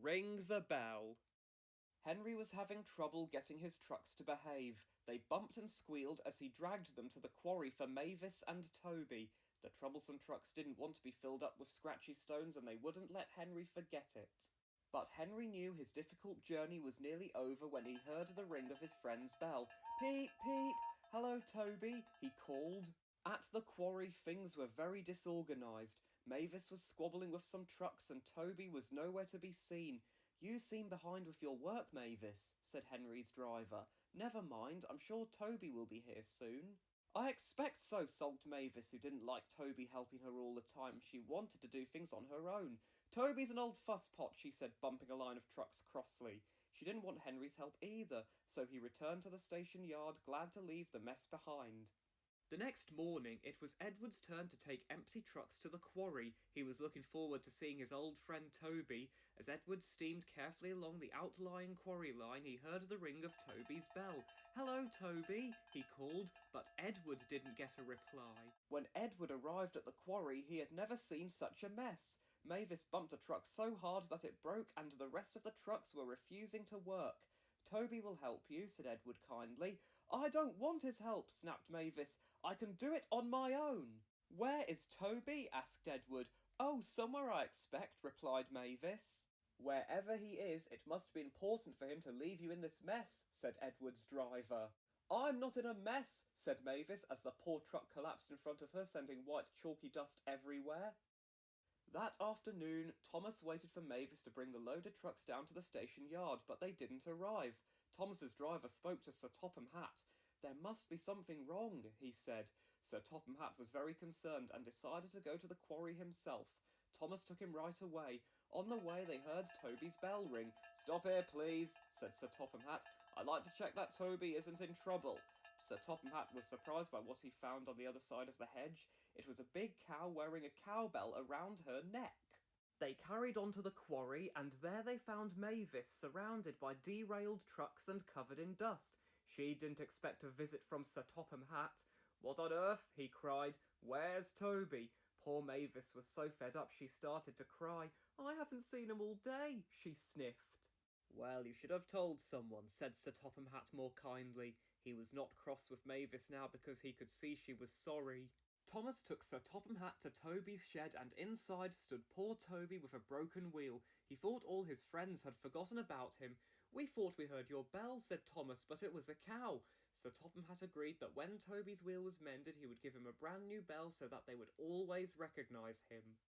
rings a bell. Henry was having trouble getting his trucks to behave. They bumped and squealed as he dragged them to the quarry for Mavis and Toby. The troublesome trucks didn't want to be filled up with scratchy stones, and they wouldn't let Henry forget it. But Henry knew his difficult journey was nearly over when he heard the ring of his friend's bell. "Peep, peep! Hello, Toby," he called. At the quarry, things were very disorganised. Mavis was squabbling with some trucks, and Toby was nowhere to be seen. "You seem behind with your work, Mavis," said Henry's driver. "Never mind, I'm sure Toby will be here soon." "I expect so," sulked Mavis, who didn't like Toby helping her all the time. She wanted to do things on her own. "Toby's an old fusspot," she said, bumping a line of trucks crossly. She didn't want Henry's help either, so he returned to the station yard, glad to leave the mess behind. The next morning, it was Edward's turn to take empty trucks to the quarry. He was looking forward to seeing his old friend Toby. As Edward steamed carefully along the outlying quarry line, he heard the ring of Toby's bell. "Hello, Toby," he called, but Edward didn't get a reply. When Edward arrived at the quarry, he had never seen such a mess. Mavis bumped a truck so hard that it broke, and the rest of the trucks were refusing to work. "Toby will help you," said Edward kindly. "I don't want his help," snapped Mavis. "I can do it on my own." "Where is Toby?" asked Edward. "Oh, somewhere, I expect," replied Mavis. "Wherever he is, it must be important for him to leave you in this mess," said Edward's driver. "I'm not in a mess," said Mavis, as the poor truck collapsed in front of her, sending white chalky dust everywhere. That afternoon, Thomas waited for Mavis to bring the loaded trucks down to the station yard, but they didn't arrive. Thomas's driver spoke to Sir Topham Hatt. "There must be something wrong," he said. Sir Topham Hatt was very concerned and decided to go to the quarry himself. Thomas took him right away. On the way, they heard Toby's bell ring. "Stop here, please," said Sir Topham Hatt. "I'd like to check that Toby isn't in trouble." Sir Topham Hatt was surprised by what he found on the other side of the hedge. It was a big cow wearing a cowbell around her neck. They carried on to the quarry, and there they found Mavis, surrounded by derailed trucks and covered in dust. She didn't expect a visit from Sir Topham Hatt. "What on earth?" he cried. "Where's Toby?" Poor Mavis was so fed up she started to cry. "I haven't seen him all day," she sniffed. "Well, you should have told someone," said Sir Topham Hatt more kindly. He was not cross with Mavis now because he could see she was sorry. Thomas took Sir Topham Hatt to Toby's shed, and inside stood poor Toby with a broken wheel. He thought all his friends had forgotten about him. "We thought we heard your bell," said Thomas, "but it was a cow." Sir Topham Hatt agreed that when Toby's wheel was mended, he would give him a brand new bell so that they would always recognise him.